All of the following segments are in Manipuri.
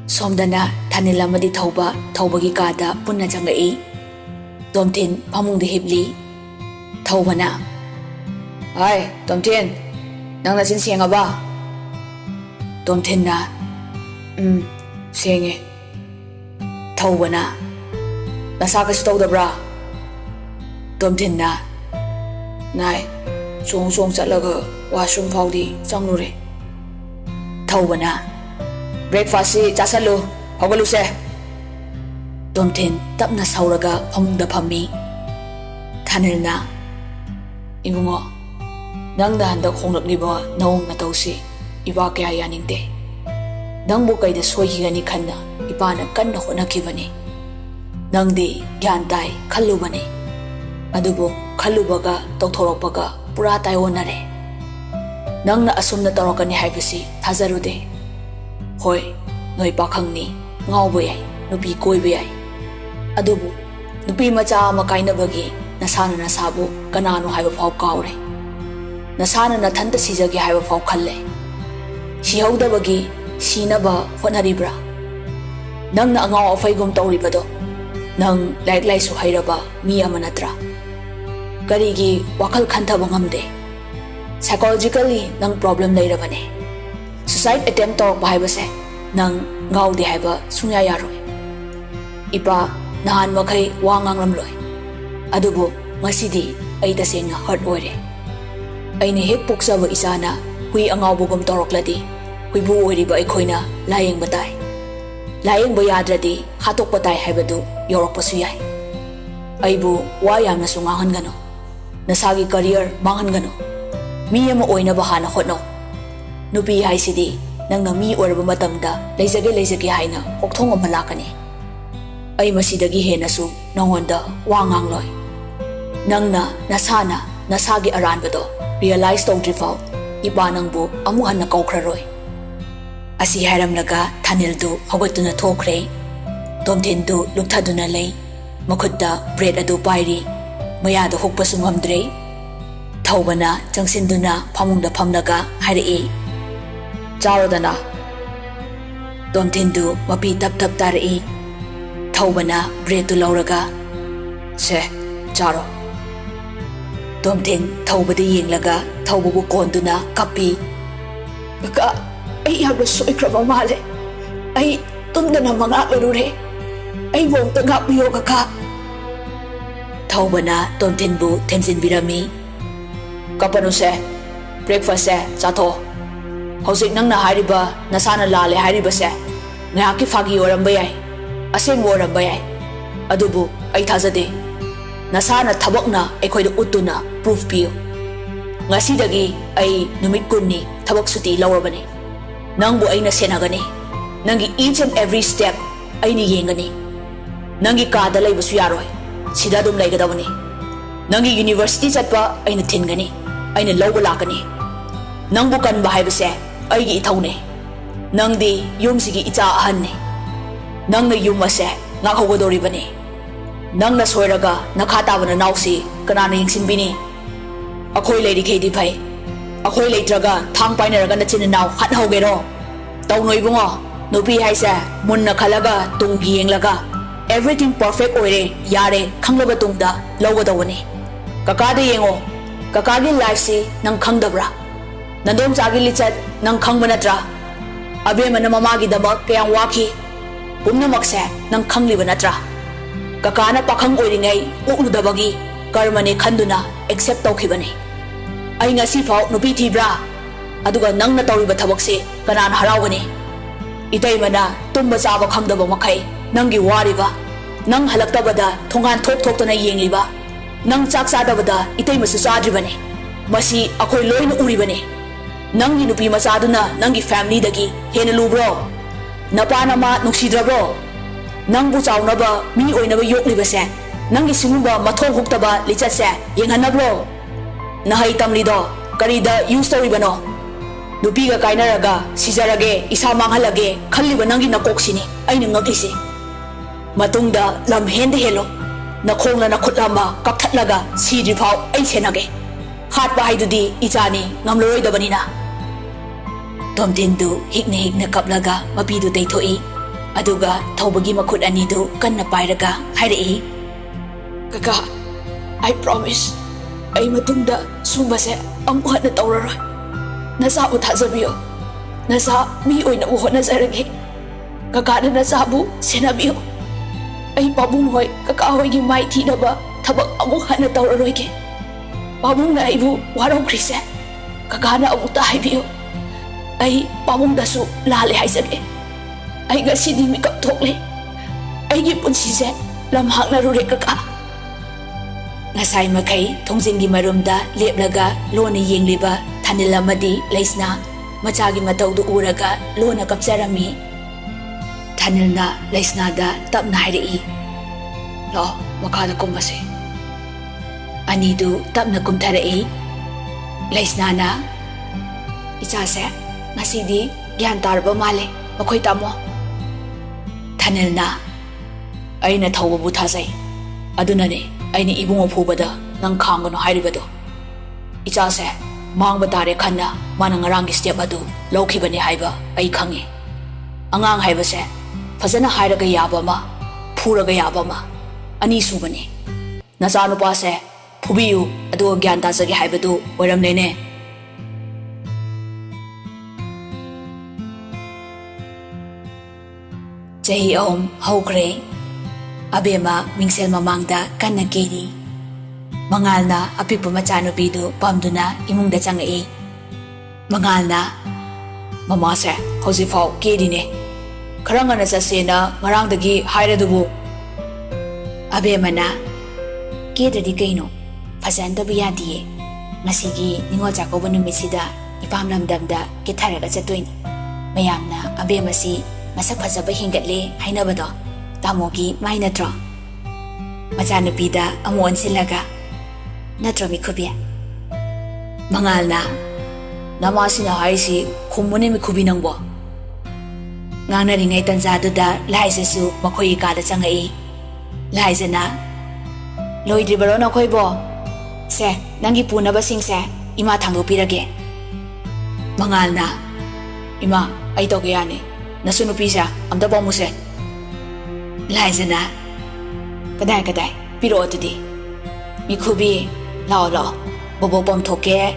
Somdana Thanil amadi Thawbagi kada punna changai. Tomthin phamungda hibli. Thawbana Ai, Tomthin, nang nasin sianga ba? Tomthin na sienge. Thawbana Nasa kasi tawdabra. Tomthin na Nai, song chalaga washroom faudi changnure. Thawbana Breakfast si chasalu hawgalu se. Tomthin tapna sauraga phamungda phammi. Thanil na Ibungo nang handak honglakliba nawong natawsi iba kaya yaningde. Nang bukay da soihigani khanna ipana kanna honakibani. Nang di gyan tai khallubani. Adubu khallubaga tawthorakpaga pura tayonare. Nang na asumna tawrakani haibasi thajarude. Hoi, noi pakhangni ngawba yai nupi koiba yai. Adubu nupi macha ama kainabagi nasana nasabu kanano haiba phau kaure. Nasana nathanta sijagi haiba phau khalle. Sihaudabagi sinaba honaribra. Nang na angaw afaigum tawribado. Nang laik su hairaba mi ama natra. Karigi wakal khantaba ngamde. Psychologically nang problem lairabane. Suicide attempt to bahibase nang ngawde haiba sunya yaroi. Ipa nahan makai wangang ramloi. Adubo masidi ay taseng hurt oire. Ay ni hek puksaba isana hui angawbugum torokladi hui bu oiriba aikoina layeng batay. Layeng bayadradi hatok patay haibadu yorok pasuyay. Ay bu wayam na sungahan gano. Nasagi career mangan gano. Miya mo oina bahana hotno. Nupi hay sidi nang nami orba matamda laysage hayna okthong malakani. Ay masidagi henasu nangonda wangang loy. Nang na nasana nasagi aranbado realize tawdrifaw ibanang bu amuhan na kawkraroy. Asi haramnaga Thanil du hawatuna thokre. Tomthin du lukthaduna lay. Makhudda bread adu pairi. Mayada hukpasu ngamdre. Thawbana changsinduna phamungda phamnaga harai. Charodana Tomthin du mapi tap tarai. Thawbana bread du lauraga se charo. Tomthin thawbada yenglaga thawbabu konduna kapi. Kaka ay yablo soikraba male. Ay tunda na mga larure. Ay wong tangap biyo kaka. Thawbana Tomthin bu temsin birami. Kapano se breakfast se chato. Hosik nang na hariba nasana lale hariba se. Ngaki fagi oramba yai. Aseng oramba yai. Adubu ay thazade. Nasana thabak na aikoida utuna proof piyo. Ngasidagi ay numit kunni thabak suti laurabani. Nangbu ay nasenagani. Nangi each and every step ay niyengani. Nangi kada lay basu yaroy. Sida dum lay gadawani. Nangi university chatpa ay natingani. Ay nalawalakani. Nangbu kan bahay base ay gi itawne. Nangdi yung sige itaahan ni. Nang na yung mase ngakawadori bani. Nang nasoiraga nakatawa na nausi kanana yung sinbini. Ako'y lady Katie Pai. Ako'y leitraga thang painaraga na chinanaw hatnahogero. Tawnoy bungo nupi hay sa mun nakalaga tung giyenglaga. Everything perfect oire yare khanglaba tungda lawgadawani. Kakada yengo kakagi life si nang khangdabra. Nandom sagi lichat nang khangbanatra. Abe man mamagi damak kayang waki. Pumnamakse nang khangliba natra. Kakana pakhang oiringay ukludabagi karmani khanduna accept tawkhibani. Ay ngasi faw nupi tibra. Aduga nang natawriba thabakse kanan harawgani. Itay mana tumba chaba khangdaba makai nangi wariba. Nang halaktabada thongan thok tana yengliba. Nang chak sadabada itay masu sadribani. Masi akoy loina uribani. Nangi nupi masaduna nangi family dagi hena lubro. Napanama nungsidrabro. Nang bu chawnaba mi oinaba yoklibase. Nangi singumba mathong huktaba lichatse yenghanabro. Nahay tamlido karida use tawribano. Nupiga kainaraga sijarage isa manghalage khalliba nangi nakoksini aina ngaklisi. Matungda lam hende helo nakhongla nakhutlama kapthatlaga sidrifaw ay senage. Hatpa haidudi ichani ngamloroidabanina. Tomthin du hikna kaplaga mapidu taythoi. ꯑꯗꯨꯒ ꯊꯧꯕꯒꯤ ꯃꯈꯨꯠ ꯑꯅꯤꯗꯨ ꯀꯟꯅ ꯄꯥꯏꯔꯒ ꯍꯥꯏꯔꯛꯏ, ꯀꯀꯥ, I promise, ꯑꯩ ꯃꯇꯨꯡꯗ ꯁꯨꯝꯕꯁꯦ ꯑꯃꯨꯛ ꯍꯟꯅ ꯇꯧꯔꯔꯣꯏ. ꯅꯆꯥꯕꯨ ꯊꯥꯖꯕꯤꯌꯣ. ꯅꯆꯥ ꯃꯤ ꯑꯣꯏꯅꯕ ꯍꯣꯠꯅꯖꯔꯒꯦ. ꯀꯀꯥꯅ ꯅꯆꯥꯕꯨ ꯁꯦꯟꯅꯕꯤꯌꯣ. ꯑꯩ ꯄꯥꯕꯨꯡ ꯍꯣꯏ ꯀꯀꯥ ꯍꯣꯏꯒꯤ ꯃꯥꯏ ꯊꯤꯅꯕ ꯊꯕꯛ ꯑꯃꯨꯛ ꯍꯟꯅ ꯇꯧꯔꯔꯣꯏꯒꯦ. ꯄꯥꯕꯨꯡꯅ ꯑꯩꯕꯨ ꯋꯥꯔꯧꯈ꯭ꯔꯤꯁꯦ ꯀꯀꯥꯅ ꯑꯃꯨꯛꯇ ꯍꯥꯏꯕꯤꯌꯨ. ꯑꯩ ꯄꯥꯕꯨꯡꯗꯁꯨ ꯂꯥꯜꯂꯦ ꯍꯥꯏꯖꯒꯦ. ꯑꯩ ꯉꯁꯤꯗꯤ ꯃꯤꯀꯞ ꯊꯣꯛꯂꯦ. ꯑꯩꯒꯤ ꯄꯨꯟꯁꯤꯁꯦ ꯂꯝꯍꯥꯡꯅꯔꯨꯔꯦ ꯀꯀꯥ. ꯉꯁꯥꯏ ꯃꯈꯩ ꯊꯣꯡꯖꯤꯟꯒꯤ ꯃꯔꯨꯝꯗ ꯂꯦꯞꯂꯒ ꯂꯣꯟꯅ ꯌꯦꯡꯂꯤꯕ ꯊꯥꯅꯤꯜ ꯑꯃꯗꯤ ꯂꯩꯁꯅꯥ ꯃꯆꯥꯒꯤ ꯃꯇꯧꯗꯨ ꯎꯔꯒ ꯂꯣꯟꯅ ꯀꯞꯆꯔꯝꯃꯤ. ꯊꯥꯅꯤꯜꯅ ꯂꯩꯁꯅꯥꯗ ꯇꯞꯅ ꯍꯥꯏꯔꯛꯏ, ꯂꯥꯛꯑꯣ ꯃꯈꯥꯗ ꯀꯨꯝꯃꯁꯤ. ꯑꯅꯤꯗꯨ ꯇꯞꯅ ꯀꯨꯝꯊꯔꯛꯏ. ꯂꯩꯁꯅꯥꯅ, ꯏꯆꯥꯁꯦ ꯉꯁꯤꯗꯤ ꯒ꯭ꯌꯥꯟ ꯇꯥꯔꯕ ꯃꯥꯜꯂꯦ ꯃꯈꯣꯏ ꯇꯥꯃꯣ. ꯊꯥꯅꯤꯜꯅ, ꯑꯩꯅ ꯊꯧꯕꯕꯨ ꯊꯥꯖꯩ. ꯑꯗꯨꯅꯅꯦ ꯑꯩꯅ ꯏꯕꯨꯡꯉꯣ ꯐꯨꯕꯗ ꯅꯪ ꯈꯥꯡꯒꯅꯨ ꯍꯥꯏꯔꯤꯕꯗꯣ. ꯏꯆꯥꯁꯦ ꯃꯥꯡꯕ ꯇꯥꯔꯦ ꯈꯟꯅ ꯃꯥꯅ ꯉꯔꯥꯡꯒꯤ ꯁ꯭ꯇꯦꯞ ꯑꯗꯨ ꯂꯧꯈꯤꯕꯅꯤ ꯍꯥꯏꯕ ꯑꯩ ꯈꯪꯉꯤ. ꯑꯉꯥꯡ ꯍꯥꯏꯕꯁꯦ ꯐꯖꯅ ꯍꯥꯏꯔꯒ ꯌꯥꯕ ꯑꯃ, ꯐꯨꯔꯒ ꯌꯥꯕ ꯑꯃ, ꯑꯅꯤ ꯁꯨꯕꯅꯤ. ꯅꯆꯥꯅꯨꯄꯥꯁꯦ ꯐꯨꯕꯤꯌꯨ ꯑꯗꯨꯒ ꯒ꯭ꯌꯥꯟ ꯇꯥꯖꯒꯦ ꯍꯥꯏꯕꯗꯨ ꯑꯣꯏꯔꯝꯂꯦꯅꯦ. ꯆꯍꯤ 3 ꯍꯧꯈ꯭ꯔꯦ. ꯑꯕꯦꯝꯃ ꯃꯤꯡꯁꯦꯜ ꯃꯃꯥꯡꯗ ꯀꯟꯅ ꯀꯦꯔꯤ. ꯃꯉꯥꯜꯅ ꯑꯄꯤꯛꯄ ꯃꯆꯥꯅꯨꯄꯤꯗꯨ ꯄꯝꯗꯨꯅ ꯏꯃꯨꯡꯗ ꯆꯪꯉꯛꯏ. ꯃꯉꯥꯜꯅ, ꯃꯃꯥꯁꯦ ꯍꯧꯖꯤꯛꯐꯥꯎ ꯀꯦꯔꯤꯅꯦ. ꯈꯔ ꯉꯟꯅ ꯆꯠꯁꯦꯅ ꯉꯔꯥꯡꯗꯒꯤ ꯍꯥꯏꯔꯗꯨꯕꯨ. ꯑꯕꯦꯝꯃꯅ, ꯀꯦꯗ꯭ꯔꯗꯤ ꯀꯩꯅꯣ, ꯐꯖꯍꯟꯗꯕ ꯌꯥꯗꯤꯌꯦ. ꯉꯁꯤꯒꯤ ꯅꯤꯉꯣꯜ ꯆꯥꯛꯀꯧꯕ ꯅꯨꯃꯤꯠꯁꯤꯗ ꯏꯄꯥꯝ ꯂꯝꯗꯝꯗ ꯀꯦꯊꯔꯒ ꯆꯠꯇꯣꯏꯅꯤ. ꯃꯌꯥꯝꯅ ꯑꯕꯦꯝꯃꯁꯤ ꯃꯁꯛ ꯐꯖꯕ ꯍꯦꯟꯒꯠꯂꯦ ꯍꯥꯏꯅꯕꯗꯣ ꯇꯥꯃꯣꯒꯤ ꯃꯥꯏ ꯅꯠꯇ꯭ꯔꯣ? ꯃꯆꯥꯅꯨꯄꯤꯗ ꯑꯃꯨꯛ ꯑꯣꯟꯁꯤꯜꯂꯒ, ꯅꯠꯇ꯭ꯔꯣ ꯃꯤꯈꯨꯕꯤ? ꯃꯉꯥꯜꯅ, ꯅꯃꯥꯁꯤꯅ ꯍꯥꯏꯔꯤꯁꯤ ꯈꯨꯝꯃꯨꯅꯦ ꯃꯤꯈꯨꯕꯤ ꯅꯪꯕꯣ. ꯉꯥꯡꯅꯔꯤꯉꯩ ꯇꯟꯖꯥꯗꯨꯗ ꯂꯥꯏꯖꯁꯨ ꯃꯈꯣꯏꯒꯤ ꯀꯥꯗ ꯆꯪꯉꯛꯏ. ꯂꯥꯏꯖꯅ, ꯂꯣꯏꯗ꯭ꯔꯤꯕꯔꯣ ꯅꯈꯣꯏꯕꯣ? ꯁꯦ ꯅꯪꯒꯤ ꯄꯨꯅꯕꯁꯤꯡꯁꯦ ꯏꯃꯥ ꯊꯥꯡꯗꯣꯛꯄꯤꯔꯒꯦ. ꯃꯉꯥꯜꯅ, ꯏꯃꯥ ꯑꯩ ꯇꯧꯒꯦ ꯌꯥꯅꯤ. ꯅꯁꯨ ꯅꯨꯄꯤꯁꯦ ꯑꯝꯇ ꯄꯥꯝꯃꯨꯁꯦ. ꯂꯥꯏꯖꯅ, ꯀꯗꯥꯏ ꯄꯤꯔꯛꯑꯣ ꯑꯗꯨꯗꯤ. ꯃꯤꯈꯨꯕꯤ, ꯂꯥꯛꯑꯣ ꯕꯣꯕꯣꯛ ꯄꯝꯊꯣꯛꯀꯦ.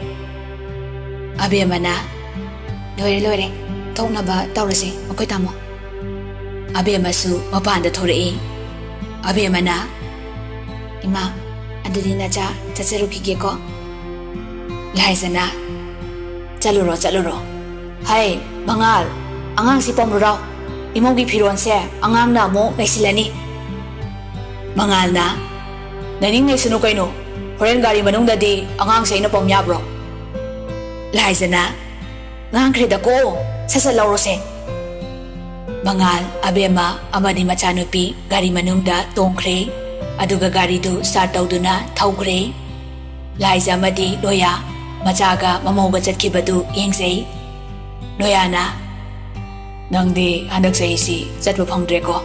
ꯑꯕꯦꯝꯃꯅ, ꯂꯣꯏꯔꯦ ꯊꯣꯛꯅꯕ ꯇꯧꯔꯁꯤ ꯃꯈꯣꯏ ꯇꯥꯃꯣ. ꯑꯕꯦꯝꯃꯁꯨ ꯃꯄꯥꯟꯗ ꯊꯣꯔꯛꯏ. ꯑꯕꯦꯝꯃꯅ, ꯏꯃꯥ ꯑꯗꯨꯗꯤ ꯅꯆꯥ ꯆꯠꯆꯔꯨꯈꯤꯒꯦꯀꯣ. ꯂꯥꯏꯖꯅ, ꯆꯠꯂꯨꯔꯣ. ꯍꯩ ꯃꯉꯥꯜ, ꯑꯉꯥꯡꯁꯤ ꯄꯝꯔꯨꯔꯥꯎ. ꯏꯃꯧꯒꯤ ꯐꯤꯔꯣꯟꯁꯦ ꯑꯉꯥꯡꯅ ꯑꯃꯨꯛ ꯂꯩꯁꯤꯜꯂꯅꯤ. ꯃꯉꯥꯜꯅ, ꯅꯩꯅꯤꯡ ꯂꯩꯁꯅꯨ ꯀꯩꯅꯣ. ꯍꯣꯔꯦꯟ ꯒꯥꯔꯤ ꯃꯅꯨꯡꯗꯗꯤ ꯑꯉꯥꯡꯁꯦ ꯑꯩꯅ ꯄꯝ ꯌꯥꯕ꯭ꯔꯣ? ꯂꯥꯏꯖꯅ, ꯉꯥꯡꯈ꯭ꯔꯦꯗꯀꯣ, ꯁꯠ ꯂꯧꯔꯣꯁꯦ. ꯃꯉꯥꯜ, ꯑꯕꯦꯝꯃ ꯑꯃꯗꯤ ꯃꯆꯥꯅꯨꯄꯤ ꯒꯥꯔꯤ ꯃꯅꯨꯡꯗ ꯇꯣꯡꯈ꯭ꯔꯦ. ꯑꯗꯨꯒ ꯒꯥꯔꯤꯗꯨ ꯁ꯭ꯇꯥꯔꯠ ꯇꯧꯗꯨꯅ ꯊꯧꯈ꯭ꯔꯦ. ꯂꯥꯏꯖ ꯑꯃꯗꯤ ꯂꯣꯌꯥ ꯃꯆꯥꯒ ꯃꯃꯧꯒ ꯆꯠꯈꯤꯕꯗꯨ ꯌꯦꯡꯖꯩ. ꯂꯣꯌꯥꯅ, ꯅꯪꯗꯤ ꯍꯟꯗꯛ ꯆꯍꯤꯁꯤ ꯆꯠꯄ ꯐꯪꯗ꯭ꯔꯦꯀꯣ.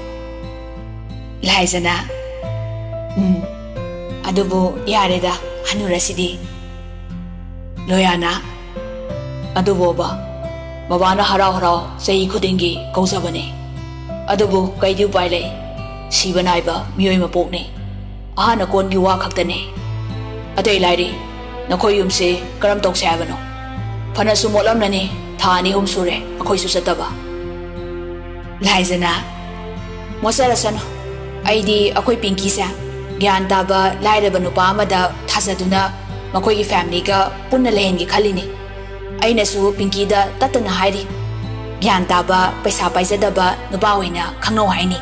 ꯂꯥꯏꯖꯅ, ꯑꯗꯨꯕꯨ ꯌꯥꯔꯦꯗ ꯍꯟꯅꯨꯔꯁꯤꯗꯤ. ꯂꯣꯌꯥꯅ, ꯑꯗꯨꯕꯣꯕ ꯕꯕꯥꯅ ꯍꯔꯥꯎ ꯆꯍꯤ ꯈꯨꯗꯤꯡꯒꯤ ꯀꯧꯖꯕꯅꯤ. ꯑꯗꯨꯕꯨ ꯀꯩꯗꯤ ꯎꯄꯥꯏ ꯂꯩ. ꯁꯤꯕ ꯅꯥꯏꯕ ꯃꯤꯑꯣꯏ ꯃꯄꯣꯛꯅꯤ. ꯑꯍꯥꯟꯅ ꯀꯣꯟꯒꯤ ꯋꯥ ꯈꯛꯇꯅꯤ. ꯑꯇꯩ ꯂꯥꯏꯔꯤ ꯅꯈꯣꯏ ꯌꯨꯝꯁꯤ ꯀꯔꯝ ꯇꯧꯁꯦ ꯍꯥꯏꯕꯅꯣ? ꯐꯅꯁꯨ ꯃꯣꯠꯂꯝꯅꯅꯤ. ꯊꯥ 2-3 ꯁꯨꯔꯦ ꯑꯩꯈꯣꯏꯁꯨ ꯆꯠꯇꯕ. ꯂꯥꯏꯖꯅ, ꯃꯣꯠꯆꯔꯁꯅꯨ. ꯑꯩꯗꯤ ꯑꯩꯈꯣꯏ ꯄꯤꯡꯀꯤꯁꯦ ꯒ꯭ꯌꯥꯟ ꯇꯥꯕ ꯂꯥꯏꯔꯕ ꯅꯨꯄꯥ ꯑꯃꯗ ꯊꯥꯖꯗꯨꯅ ꯃꯈꯣꯏꯒꯤ ꯐꯦꯃꯤꯂꯤꯒ ꯄꯨꯟꯅ ꯂꯩꯍꯟꯒꯦ ꯈꯜꯂꯤꯅꯤ. ꯑꯩꯅꯁꯨ ꯄꯤꯡꯀꯤꯗ ꯇꯠꯇꯅ ꯍꯥꯏꯔꯤ, ꯒ꯭ꯌꯥꯟ ꯇꯥꯕ ꯄꯩꯁꯥ ꯄꯥꯏꯖꯗꯕ ꯅꯨꯄꯥ ꯑꯣꯏꯅ ꯈꯪꯅꯧ ꯍꯥꯏꯅꯤ.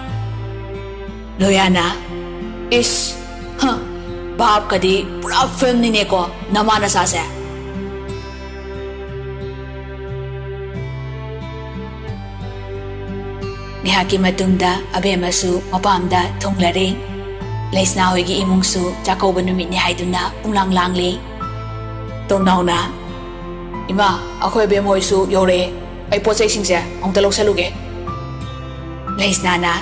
ꯂꯣꯌꯥꯅ, ꯏꯁ ꯚꯥꯞꯀꯗꯤ ꯄꯨꯔꯥ ꯐꯤꯜꯝꯅꯤꯅꯦꯀꯣ ꯅꯃꯥ ꯅꯆꯥꯁꯦ. ꯉꯥꯏꯍꯥꯛꯀꯤ ꯃꯇꯨꯡꯗ ꯑꯕꯦꯝꯃꯁꯨ ꯃꯄꯥꯝꯗ ꯊꯨꯡꯂꯔꯦ. ꯂꯩꯁꯅꯥ ꯍꯣꯏꯒꯤ ꯏꯃꯨꯡꯁꯨ ꯆꯥꯛꯀꯧꯕ ꯅꯨꯃꯤꯠꯅꯤ ꯍꯥꯏꯗꯨꯅ ꯄꯨꯡꯂꯥꯡ ꯂꯥꯡꯂꯤ. ꯇꯣꯝꯅꯥꯎꯅ, ꯏꯃꯥ ꯑꯩꯈꯣꯏ ꯑꯕꯦꯝ ꯍꯣꯏꯁꯨ ꯌꯧꯔꯛꯑꯦ. ꯑꯩ ꯄꯣꯠ ꯆꯩꯁꯤꯡꯁꯦ ꯑꯃꯨꯛꯇ ꯂꯧꯁꯜꯂꯨꯒꯦ. ꯂꯩꯁꯅꯥꯅ,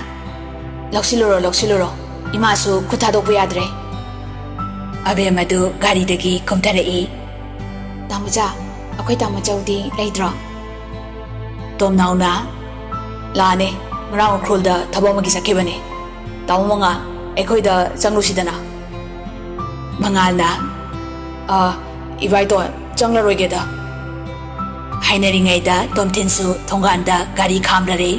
ꯂꯧꯁꯤꯜꯂꯨꯔꯣ. ꯏꯃꯥꯁꯨ ꯈꯨꯠ ꯊꯥꯗꯣꯛꯄ ꯌꯥꯗ꯭ꯔꯦ. ꯑꯕꯦꯝꯃꯗꯨ ꯒꯥꯔꯤꯗꯒꯤ ꯀꯨꯝꯊꯔꯛꯏ. ꯇꯥꯃꯣꯆꯥ, ꯑꯩꯈꯣꯏ ꯇꯥꯃꯣꯆꯧꯗꯤ ꯂꯩꯇ꯭ꯔꯣ? ꯇꯣꯝꯅꯥꯎꯅ, ꯂꯥꯛꯑꯅꯤ ngarang ukhulda thaba magi sakibani tamu manga ekhoida changlusidana mangalna ibai to changla roigeda hainaringaida tomthinsu thonganda gari khamlare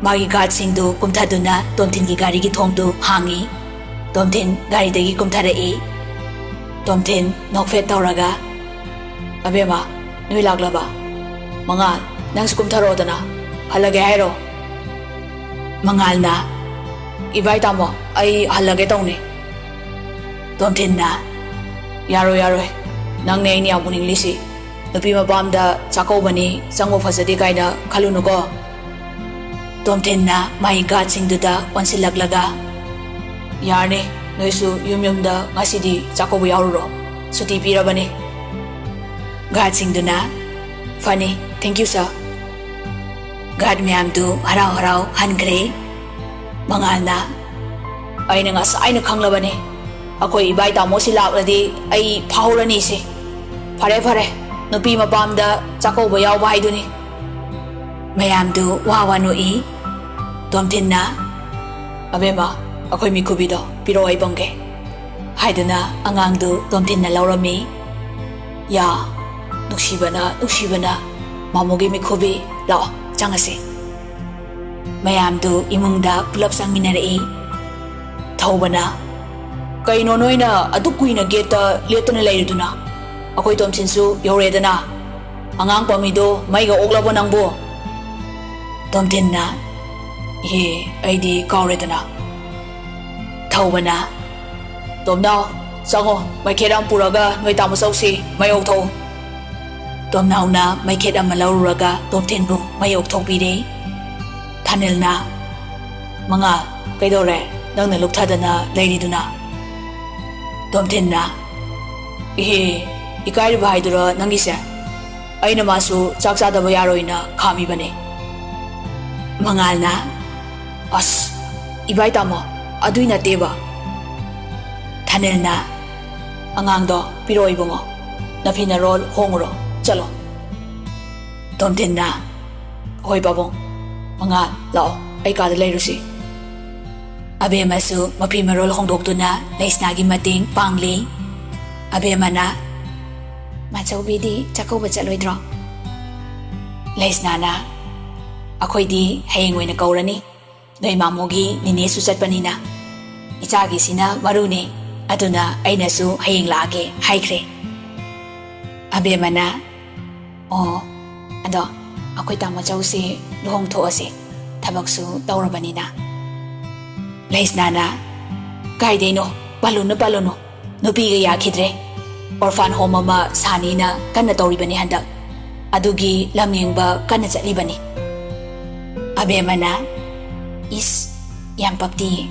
magi guard singdu kumthaduna tomthin gi gari gi thongdu hangi tomthin gari degi kumtharai tomthin nokfet tawraga abema nui laglaba mangal nang sukum tharodana halage hairo mangalna ibai tamo ai halage tawni tomthinna yaro nang ne ni amuning lisi nupi mapamda chakobani changbo phasadi kaina khalunuko tomthinna mai guard singduda onsilaglaga yarne noisu yumyumda ngasidi chakobu yaururo suti pirabani guard singduna funny thank you sir guard myam du harau hangre mangalna aina ngasai na khanglabani akoi ibai tamo silakladi ai phawrani se fare nupi mapamda chakobu yawba haiduni mayam du wawanu I tomthinna abema akoi mikubido piro ai bangge haiduna angang du tomthinna laurami ya nuksibana mamogi mikubi lao changase mayam du imungda pulap sangminarei thawbana kaino noina adukuina geta letuna leiduna akoi tomthinsu yoredana angang pamido maiga oglabo nangbo tomthinna he aidi kauredana thawbana tomnao sango maikeram puraga noi tamu sausi mayok tho tomnauna maiket ama laururaga tomthinbu mayok thokpire thanelna manga kaidore nangna lukthadana leiriduna tomthinna he ikairu baidura nangise aina masu chak chadaba yaroina khami bane mangalna as ibai tamo aduina teba thanelna angangdo piroi bungo nafina rol hongro chalo tomthinna hoi babong mangal lao ai ka da leirusi abe masu mapi marol hongdoktuna leisna gi mating pangli abe mana machawbidi chakoba chaloidro leisna na akoi di hayeng oina kaurani noi mamogi nine su chatpanina ichagi sina maruni aduna aina su hayeng lage haikre abe mana ado akoi tamo chawsi luhong thoase thabak su tawrabanina leisna na kaideno balunu nupi ga yakhidre orphan home ama sanina kanna tawribani handak adugi lamyengba kanna chatlibani abe mana is yam papti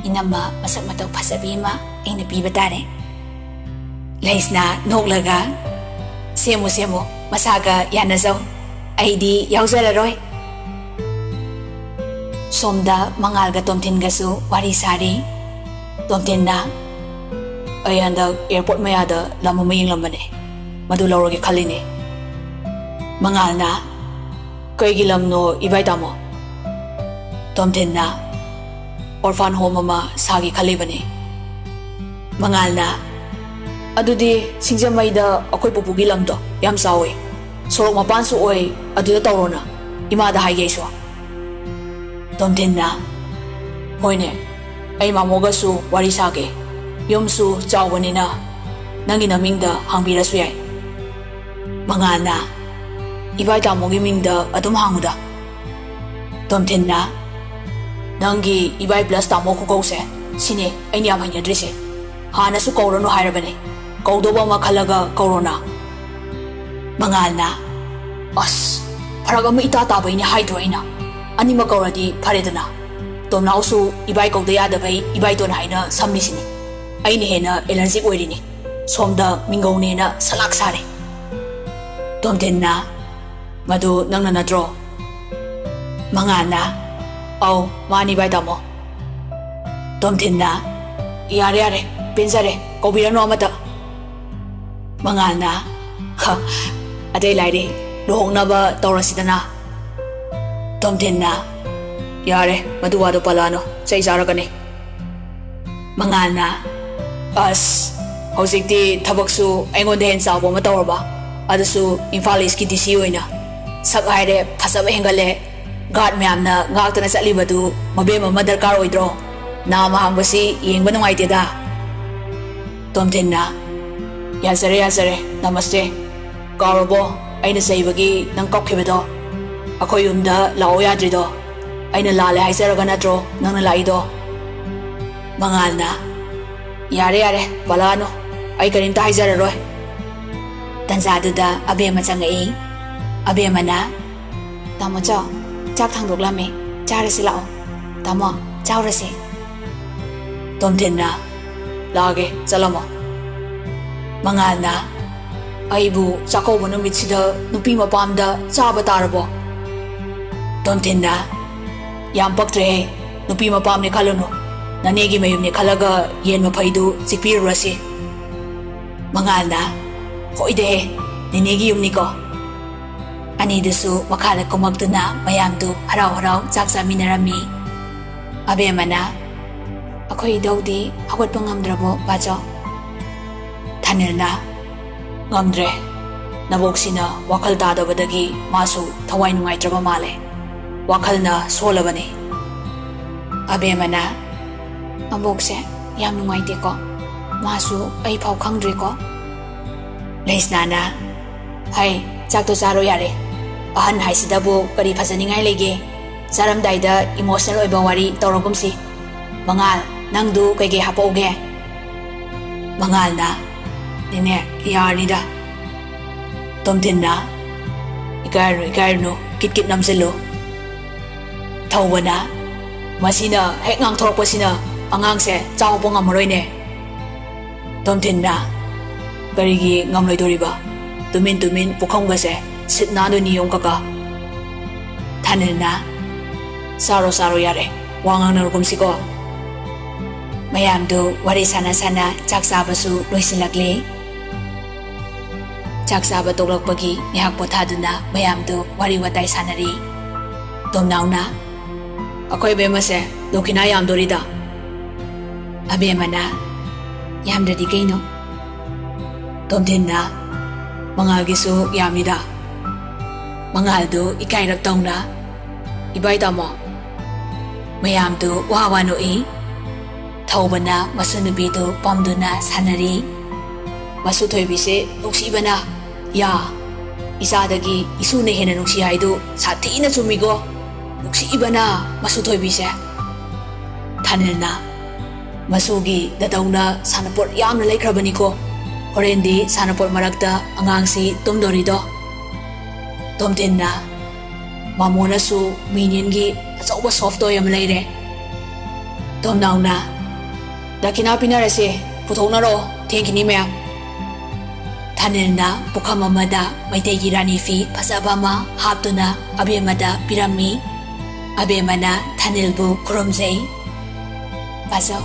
inama masak matau phasabi ma aina piba tare leisna noklaga semo masaga yanazau aidi yauzararoi somda mangalga tomthinga su wari sari tomthinna ayanda airport mayada lamu maying lambane madu lawroge khaline mangalna kaigi lamno ibai tamo tomthinna orphan home ama sagi khalibane mangalna adudi singjamaida akoi pupugi lamdo yam sawe sorok mapan su oi aduda tawrona imada haigei so tomthinna hoine ai mamoga su wari sage yomsu chawbanina nangi namingda hangbirasu yai mangalna ibai tamogi mingda adum hanguda tomthinna nangi ibai plus tamo khukause sine aini am hanyadrise hana su kaurano hairabane kaudoba ma khalaga kaurona mangalna as faragama ita tabaini haidroina anima kauradi pharedana tomnausu ibai kaudaya dabai ibai don haina samnisini aini hena allergic oirini somda mingaunena salak sare tomthinna madu nangna natro mangalna au mani bai tamo tomthinna yare pensare kobirano amata mangalna ha adai laire lohongnaba tawrasidana tomthinna Yare, madu wado palano, say Saragani. Mangana, as, hozikti tabaksu, engon dehen sabo matorba, adasu, infalis ki disiwina. Sakhaire, pasaba hengale, guard meamna, ngakta na sa libadu, mabema madar karo idro, na mahambasi, ying banong aitida. Tomtin na, yazare, namaste. Karobo, ay nasayibagi ng kokibado. Ako yumda lao yadrido. Ay nalale hay saraga na tro nang nalaido. Mangal na. Yare, balano. Ay kanin tahay zararoy. Tansado da abe matsang ngay. Abe mana. Tamo cho, chak thang duk lami. Chara si lao. Tamo, chao rasi. Tomtin na. Lagi, salamo. Mangal na. Aibu chakauba numitida nupi mapamda chaba tarabo. Tomtin na. Yam paktre nupi mapam ni kalono. Nanegi mayum ni kalaga yen mapaidu sikpirurasi. Mangal na. Hoide ninegi yum niko. Ani desu makala kumagduna mayamdu haraw chaksa minarami. Abe mana. Ako'y daudi hawat pangamdrabo bacho. Tanil na. Ngamdre, naboksina wakal dadabadagi masu thawai nungaitraba male. Wakal na solabani. Abe mana, ambokse yam nungaite ko. Masu ay pau khangdre ko. Leis nana, hay, chak to charo yare. Ahan hay sidabu kari phasaningai lege. Saramdaida emotional oiba wari tawragumsi. Mangal, nangdu kaige hapauge. Mangal na. Nene, yarnida. Tomtin na. Ikarno, kit namsilo. Tawba na. Masina, hek ngang torok sina, angang se, chao po ngamaroy ne. Tomtin na. Karigi ngamloy doriba. Tumin, pukong base, sit nado niyong kaka. Tanil na. Saro yare, wangang narukumsiko. Mayamdo, wari sana chaksabasu loisilagli. Chaksaba toglakpagi ngihak pothaduna mayamdo wari watay sanari. Tomnaw na. Ako'y bemase, dokina yamdorida. Abema na. Yamdadi kayo no? Tomtin na. Mga giso yamida. Mga aldo ikairap taong na. Ibay tamo. Mayamdo wawano Tawba na masunubido pamdo na sanari. Masutoy bise nuksiba na. Ya, isadagi isune hena nuksi haido sati na sumigo. Nuksiba na masutoy bise. Tanil na. Masugi dadaw na sanapor yam na laikrabani ko. Horendi sanapor maragda angang si tumdorido. Tomtin na. Mamona su minyan gi asawa softo yam laire. Tomnaw na. Dakina pinarasi, putok na ro, thank you ni ma'am. Tanil na, pukamamada, may tayirani fi, pasabama, hapto na, abemada, pirami, abemana, tanil bu, kurumzay. Paso,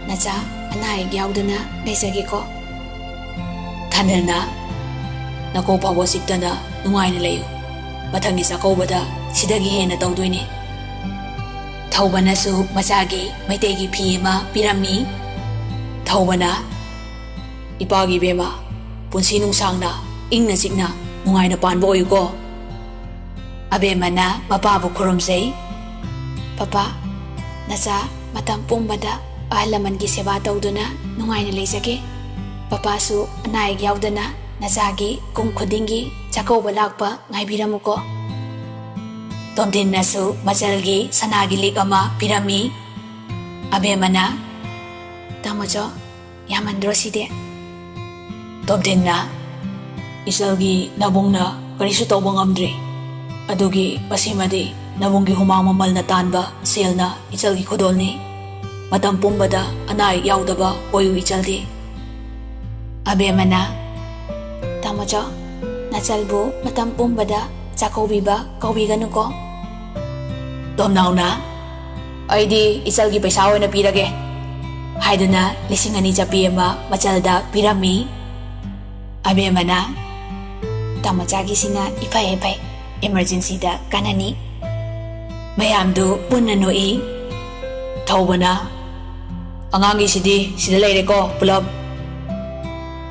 nacha, anay, gyawdo na, naisagi ko. Tanil na, nako pawasik na, nungay nilayo. Matangis ako bada, sidagihin na tawdoy ni. Tawba na su masagi may tegi piyema pirami. Tawba na. Ipagi bema. Punsinong sang na. Ing na signa. Mungay na panbo ko. Abema na mapabo kurumsay. Papa. Nasa matampong bada. Ahalaman giseba tawdo na. Nungay na laysagi. Papa su anayag yawda na. Nasagi kung kudingi. Chakaw balak pa ngay biramu ko. Tomtin na su masalgi sanagilik ama pirami. Abema na. Tamo cho, yamandro si de. Tomtin na. Isalgi nabong na kanisu tawbang amdre. Adugi pasimadi nabonggi humamamal na tanba sel na isalgi kodol ni. Matampong bada anay yawda ba oyu isaldi. Abema na. Tamo cho, nasalbo matampong bada chakaw biba kaubigan ko. Tomnaw na. Ay di isalgi paisawa na pirage. Haydo na lising ani sa piyema machalda pirami. Abema na. Tamachagi sina ipay emergency da kanani. ꯃꯌꯥꯝꯗꯨ ꯄꯨꯟꯅ ꯅꯣꯛꯏ꯫ ꯊꯧꯕꯅ ꯑꯉꯥꯡꯒꯤꯁꯤꯗꯤ ꯁꯤꯗ ꯂꯩꯔꯦꯀꯣ ꯄꯨꯂꯞ꯫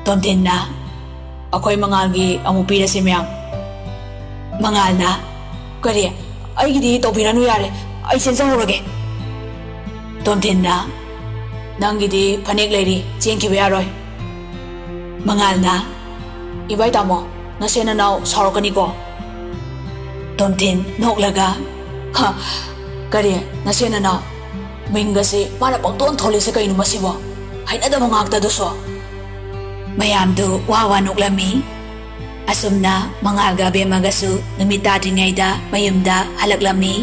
ꯇꯣꯝꯊꯤꯟꯅ ꯑꯩꯈꯣꯏ ꯃꯉꯥꯜꯒꯤ ꯑꯃꯨꯛ ꯄꯤꯔꯁꯤ ꯃꯌꯥꯝ꯫ ꯃꯉꯥꯜꯅ ꯀꯔꯤ ꯑꯩꯒꯤꯗꯤ ꯇꯧꯕꯤꯔꯅꯨ ꯌꯥꯔꯦ ꯑꯩ ꯆꯦꯟꯖꯍꯧꯔꯒꯦ꯫ ꯇꯣꯝꯊꯤꯟꯅ ꯅꯪꯒꯤꯗꯤ ꯐꯅꯦꯛ ꯂꯩꯔꯤ ꯆꯦꯟꯈꯤꯕ ꯌꯥꯔꯣꯏ꯫ ꯃꯉꯥꯜꯅ ꯏꯕꯥꯏ ꯇꯥꯃꯣ ꯅꯆꯦ ꯅꯅꯥꯎ ꯁꯥꯎꯔꯛꯀꯅꯤꯀꯣ꯫ ꯇꯣꯝꯊꯤꯟ ꯅꯣꯛꯂꯒ ꯀꯔꯤ ꯅꯆꯦ ꯅꯅꯥꯎ ꯃꯤꯡꯒꯁꯤ ꯃꯥꯅ ꯄꯪꯊꯣꯟ ꯊꯣꯜꯂꯤꯁꯦ ꯀꯩꯅꯣ ꯃꯁꯤꯕꯣ ꯍꯩꯅꯗꯕ ꯉꯥꯛꯇꯗꯨꯁꯨ꯫ ꯃꯌꯥꯝꯗꯨ ꯋꯥ ꯋꯥ ꯅꯣꯛꯂꯝꯃꯤ꯫ ꯑꯁꯨꯝꯅ ꯃꯉꯥꯜꯒ ꯕꯦꯝꯃꯒꯁꯨ ꯅꯨꯃꯤꯠ ꯇꯥꯗ꯭ꯔꯤꯉꯩꯗ ꯃꯌꯨꯝꯗ ꯍꯜꯂꯛꯂꯝꯃꯤ꯫